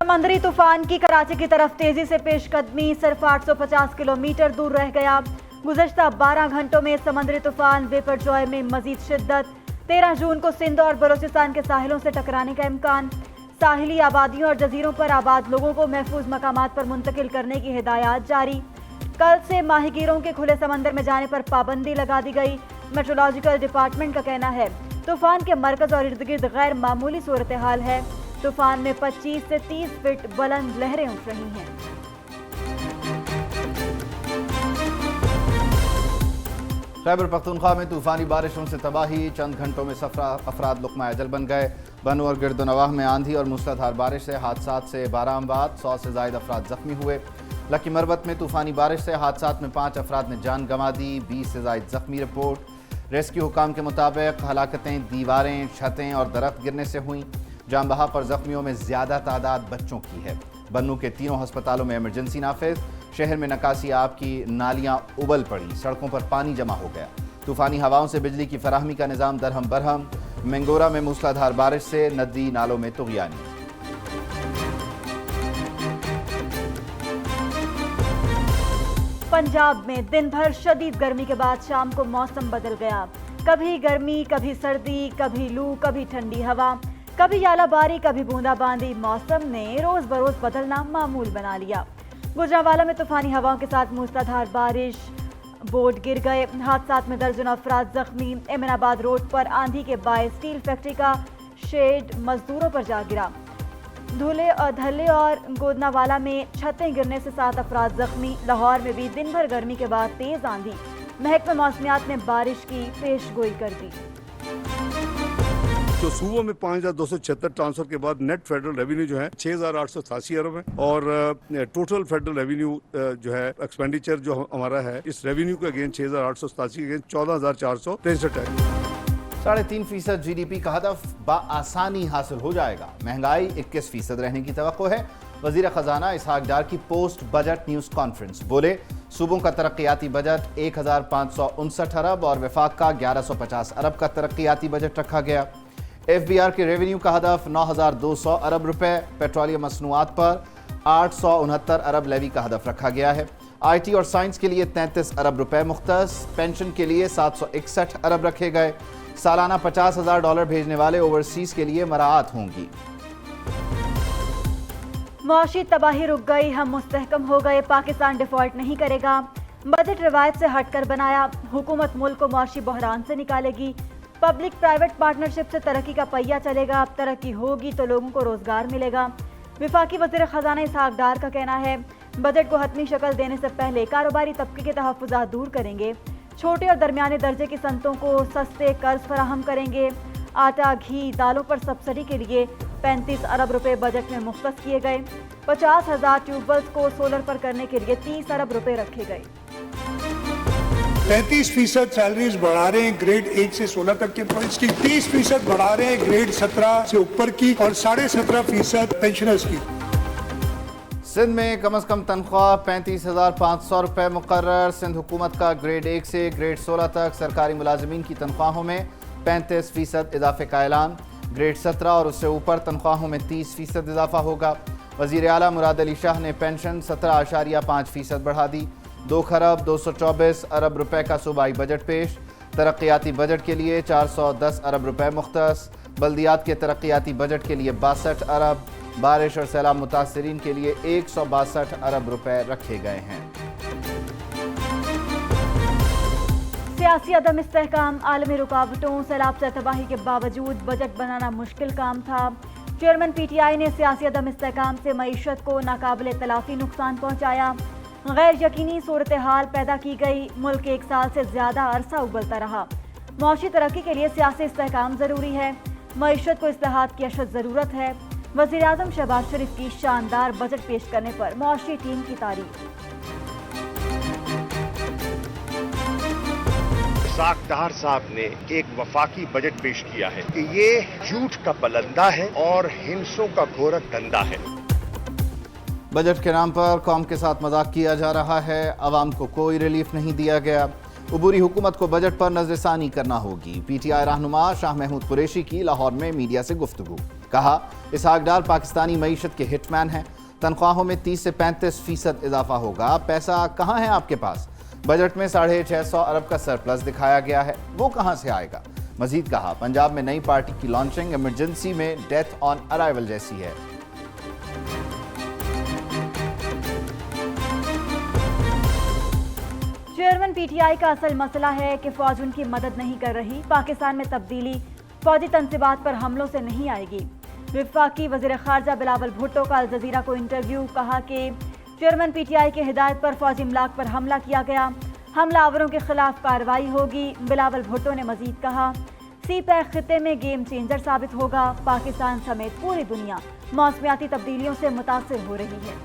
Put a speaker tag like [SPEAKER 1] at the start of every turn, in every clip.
[SPEAKER 1] समंदरी तूफान की कराची की तरफ तेजी से पेशकदमी सिर्फ 850 किलोमीटर दूर रह गया। गुज़श्ता 12 घंटों में समंदरी तूफान बिपरजॉय में मजीद शिद्दत। 13 जून को सिंध और बलोचिस्तान के साहिलों से टकराने का इम्कान। साहिली आबादियों और जजीरों पर आबाद लोगों को महफूज मकामात पर मुंतकिल करने की हिदायत जारी। कल से माहीगीरों के खुले समंदर में जाने पर पाबंदी लगा दी गई। मेट्रोलॉजिकल डिपार्टमेंट का कहना है तूफान के मरकज और इर्द गिर्द गैर मामूली सूरत हाल है। तूफान में 25 से 30 फीट बुलंद लहरें उठ रही हैं।
[SPEAKER 2] खैबर पख्तूनख्वा में तूफानी बारिशों से तबाही, चंद घंटों में अफराद लुक़मा अजल बन गए। बनु और गिरदोनवाह में आंधी और मूसलाधार बारिश से हादसात से 12 अमवात, 100 से ज़ायद अफराद जख्मी हुए। लकी मरबत में तूफानी बारिश से हादसात में 5 अफराद ने जान गंवा दी, 20 से ज़ायद जख्मी रिपोर्ट। रेस्क्यू हुकाम के मुताबिक हलाकतें दीवारें, छतें और दरख्त गिरने से हुई। जान बहा पर जख्मियों में ज़्यादा तादाद बच्चों की है। बन्नू के तीनों हस्पतालों में इमरजेंसी नाफिज। शहर में नकासी आब की नालियां उबल पड़ी, सड़कों पर पानी जमा हो गया। तूफानी हवाओं से बिजली की फराहमी का निज़ाम दरहम बरहम। मंगोरा में मूसलाधार बारिश से नदी नालों में तुग़यानी।
[SPEAKER 1] पंजाब में दिन भर शदीद गर्मी के बाद शाम को मौसम बदल गया। कभी गर्मी, कभी सर्दी, कभी लू, कभी ठंडी हवा, कभी आलाबारी, कभी बूंदाबांदी। मौसम ने रोज बरोज बदलना मामूल बना लिया। गुजरांवाला में तूफानी हवाओं के साथ मूसलाधार बारिश, बोर्ड गिर गए। हादसात में दर्जनों अफराद जख्मी। एमनाबाद रोड पर आंधी के बायस स्टील फैक्ट्री का शेड मजदूरों पर जा गिरा। धुले और गोदनावाला में छतें गिरने से 7 अफराद जख्मी। लाहौर में भी दिन भर गर्मी के बाद तेज आंधी। महकमा मौसमियात ने बारिश की पेशगोई कर दी।
[SPEAKER 3] तो सूबों में 5276 ट्रांसफर के बाद नेट फेडरल रेवेन्यू जो है 6887 अरब है और टोटल फेडरल रेवेन्यू जो है एक्सपेंडिचर जो हमारा है इस रेवेन्यू के अगेंस्ट 6887 के अगेंस्ट 14463 है।
[SPEAKER 2] 3.5% GDP का हदफ बआसानी हासिल हो जाएगा। महंगाई 21% रहने की तवक्को है। वजीर खजाना इसहाक डार की पोस्ट बजट न्यूज कॉन्फ्रेंस। बोले सूबों का तरक्याती बजट 1559 अरब और वफाक का 1150 अरब का तरक्याती बजट रखा गया। FBR के रेवेन्यू का हदफ 9200 अरब रुपए। पेट्रोलियम मसनूआत पर 869 अरब लेवी का हदफ रखा गया है। IT और साइंस के लिए 33 अरब रुपए मुख्तस। पेंशन के लिए 761 अरब रखे गए। सालाना $50,000 भेजने वाले ओवरसीज के लिए मराआत होंगी।
[SPEAKER 1] मुआशी तबाही रुक गई, हम मुस्तहकम हो गए। पाकिस्तान डिफॉल्ट नहीं करेगा। बजट रिवायत से हटकर बनाया। हुकूमत मुल्क को मुआशी बहरान से निकालेगी। पब्लिक प्राइवेट पार्टनरशिप से तरक्की का पहिया चलेगा। अब तरक्की होगी तो लोगों को रोजगार मिलेगा। विफाकी वज़ीर खजाना इसहाक डार का कहना है बजट को हतमी शक्ल देने से पहले कारोबारी तबके के तहफ़्फ़ुज़ात दूर करेंगे। छोटे और दरमियाने दर्जे की सनतों को सस्ते कर्ज फराहम करेंगे। आटा, घी, दालों पर सब्सिडी के लिए 35 अरब रुपए बजट में मुख्तस किए गए। 50,000 ट्यूबवेल्स को सोलर पर करने के लिए 30 अरब रुपए रखे गए।
[SPEAKER 4] 35% सैलरीज बढ़ा रहे हैं ग्रेड 1 से 16 तक के एम्प्लॉइज की, 30% बढ़ा रहे हैं ग्रेड 17 से ऊपर की और 17.5% पेंशनर्स की।
[SPEAKER 2] सिंध में कम अज़ कम तनख्वाह 35,500 रुपये मुकर्रर। सिंध हुकूमत का ग्रेड 1 से ग्रेड 16 तक सरकारी मुलाजमीन की तनख्वाहों में 35% इजाफे का ऐलान। ग्रेड 17 और उससे ऊपर तनख्वाहों में 30% इजाफा होगा। वज़ीर आला मुराद अली शाह ने पेंशन 17.5% बढ़ा दी। 2 खरब 224 अरब रुपए का सूबाई बजट पेश। तरक्याती बजट के लिए 410 अरब रुपए मुख्तस। बल्दियात के तरक्याती बजट के लिए 62 अरब। बारिश और सैलाब मुतासरीन के लिए 162 अरब रुपए रखे गए हैं।
[SPEAKER 1] सियासी अदम इस्तेहकाम, आलमी रुकावटों, सैलाब से तबाही के बावजूद बजट बनाना मुश्किल काम था। चेयरमैन PTI ने सियासी अदम इस्तेहकाम से मईशत को नाकाबिले तलाफी नुकसान पहुँचाया। गैर यकीनी सूरत हाल पैदा की गई। मुल्क 1 साल से ज़्यादा अरसा उबलता रहा। मुआशी तरक्की के लिए सियासी इस्तेहकाम ज़रूरी है। मईशत को इस्लाहात की अशद ज़रूरत है। वज़ीर आज़म शहबाज शरीफ की शानदार बजट पेश करने पर मुआशी टीम की तारीफ।
[SPEAKER 5] इसहाक डार साहब ने एक वफाकी बजट पेश किया है कि ये झूठ का पलंदा है और हिंसों का घोर धंधा है।
[SPEAKER 2] बजट के नाम पर कौम के साथ मजाक किया जा रहा है। अवाम को कोई रिलीफ नहीं दिया गया। उबूरी हुकूमत को बजट पर नजरसानी करना होगी। PTI रहनुमा शाह महमूद कुरैशी की लाहौर में मीडिया से गुफ्तगू। कहा اسحاق ڈار پاکستانی معیشت کے ہٹ مین ہیں، تنخواہوں میں 30 سے 35% اضافہ ہوگا، پیسہ کہاں ہے آپ کے پاس؟ بجٹ میں 650 ارب کا سرپلس دکھایا گیا ہے، وہ کہاں سے آئے گا؟ مزید کہا پنجاب میں نئی پارٹی کی لانچنگ ایمرجنسی میں ڈیتھ آن ارائیول جیسی ہے۔
[SPEAKER 1] چیئرمین پی ٹی آئی کا اصل مسئلہ ہے کہ فوج ان کی مدد نہیں کر رہی، پاکستان میں تبدیلی فوجی تنصیبات پر حملوں سے نہیں آئے گی۔ وفاقی وزیر خارجہ بلاول بھٹو کا الجزیرہ کو انٹرویو، کہا کہ چیئرمین پی ٹی آئی کی ہدایت پر فوجی املاک پر حملہ کیا گیا، حملہ آوروں کے خلاف کارروائی ہوگی۔ بلاول بھٹو نے مزید کہا سی پیک خطے میں گیم چینجر ثابت ہوگا، پاکستان سمیت پوری دنیا موسمیاتی تبدیلیوں سے متاثر ہو رہی ہے۔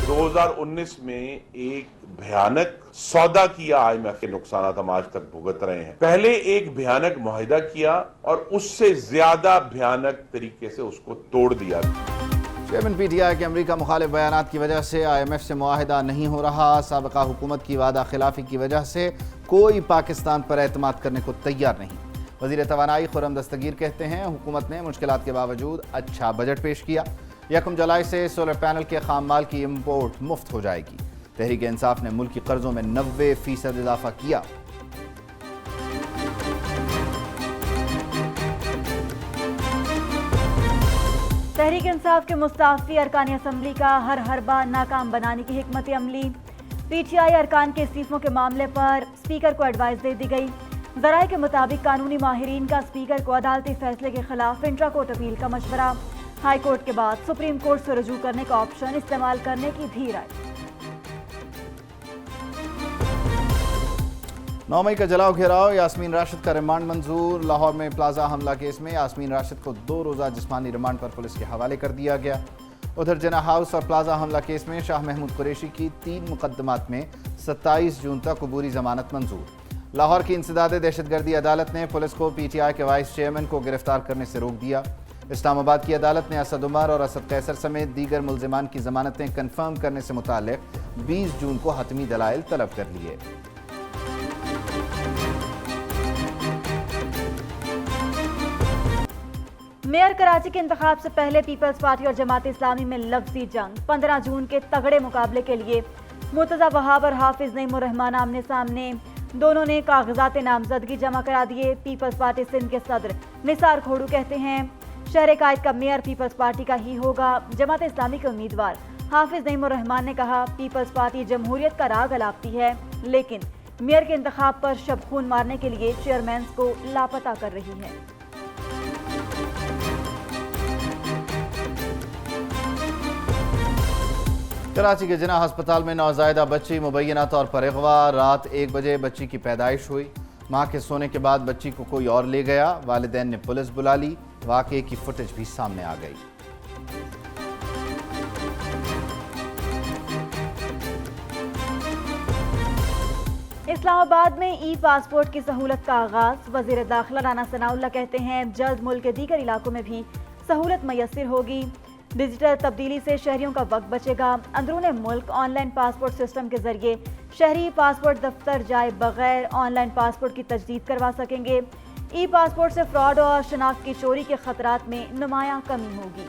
[SPEAKER 6] 2019 میں ایک بھیانک سودا کیا IMF کے نقصانات ہم آج تک بھگت رہے ہیں۔ پہلے ایک بھیانک معاہدہ کیا اور اس سے زیادہ بھیانک طریقے سے اس کو توڑ دیا۔
[SPEAKER 2] چیئرمین پی ٹی آئی کے امریکہ مخالف بیانات کی وجہ سے IMF سے معاہدہ نہیں ہو رہا، سابقہ حکومت کی وعدہ خلافی کی وجہ سے کوئی پاکستان پر اعتماد کرنے کو تیار نہیں۔ وزیر توانائی خرم دستگیر کہتے ہیں حکومت نے مشکلات کے باوجود اچھا بجٹ پیش کیا، 1 جولائی سے سولر پینل کے خام مال کی امپورٹ مفت ہو جائے گی۔ تحریک انصاف نے ملکی قرضوں میں 90% اضافہ کیا۔
[SPEAKER 1] تحریک انصاف کے مستعفی ارکان اسمبلی کا ہر حربہ ناکام بنانے کی حکمت عملی، پی ٹی آئی ارکان کے استعفوں کے معاملے پر اسپیکر کو ایڈوائز دے دی گئی۔ ذرائع کے مطابق قانونی ماہرین کا اسپیکر کو عدالتی فیصلے کے خلاف انٹرا کورٹ اپیل کا مشورہ، ہائی کورٹ کے بعد سپریم کورٹ سے رجوع کرنے کا آپشن استعمال کرنے کی بھی رائے۔
[SPEAKER 2] 9 مئی کا جلاؤ گھیراؤ، یاسمین راشد کا ریمانڈ منظور۔ لاہور میں پلازا حملہ کیس میں یاسمین راشد کو 2 روزہ جسمانی ریمانڈ پر پولیس کے حوالے کر دیا گیا۔ ادھر جناح ہاؤس اور پلازا حملہ کیس میں شاہ محمود قریشی کی 3 مقدمات میں 27 جون تک عبوری ضمانت منظور۔ لاہور کی انسداد دہشت گردی عدالت نے پولیس کو پی ٹی آئی کے وائس چیئرمین کو گرفتار کرنے سے روک دیا۔ اسلام آباد کی عدالت نے اسد عمر اور اسد قیصر سمیت دیگر ملزمان کی ضمانتیں کنفرم کرنے سے متعلق 20 جون کو حتمی دلائل طلب کر لیے۔
[SPEAKER 1] میئر کراچی کے انتخاب سے پہلے پیپلز پارٹی اور جماعت اسلامی میں لفظی جنگ، 15 جون کے تگڑے مقابلے کے لیے مرتضی وہاب اور حافظ نعیم الرحمان آمنے سامنے، دونوں نے کاغذات نامزدگی جمع کرا دیے۔ پیپلز پارٹی سندھ کے صدر نثار کھوڑو کہتے ہیں شہر قائد کا میئر پیپلز پارٹی کا ہی ہوگا۔ جماعت اسلامی کے امیدوار حافظ نعیم الرحمان نے کہا پیپلز پارٹی جمہوریت کا راگ الاپتی ہے، لیکن میئر کے انتخاب پر شب خون مارنے کے لیے چیئرمینز کو لاپتہ کر رہی ہے۔
[SPEAKER 2] کراچی کے جناح ہسپتال میں نوزائیدہ بچی مبینہ طور پر اغوا، رات 1 بجے بچی کی پیدائش ہوئی۔ ماں کے سونے کے بعد بچی کو کوئی اور لے گیا، والدین نے پولیس بلا لی، واقعے کی فوٹیج بھی سامنے آ گئی۔
[SPEAKER 1] اسلام آباد میں ای پاسپورٹ کی سہولت کا آغاز، وزیر داخلہ رانا ثناء اللہ کہتے ہیں جلد ملک کے دیگر علاقوں میں بھی سہولت میسر ہوگی۔ ڈیجیٹل تبدیلی سے شہریوں کا وقت بچے گا، اندرون ملک آن لائن پاسپورٹ سسٹم کے ذریعے شہری پاسپورٹ دفتر جائے بغیر آن لائن پاسپورٹ کی تجدید کروا سکیں گے۔ ای پاسپورٹ سے فراڈ اور شناخت کی چوری کے خطرات میں نمایاں کمی ہوگی۔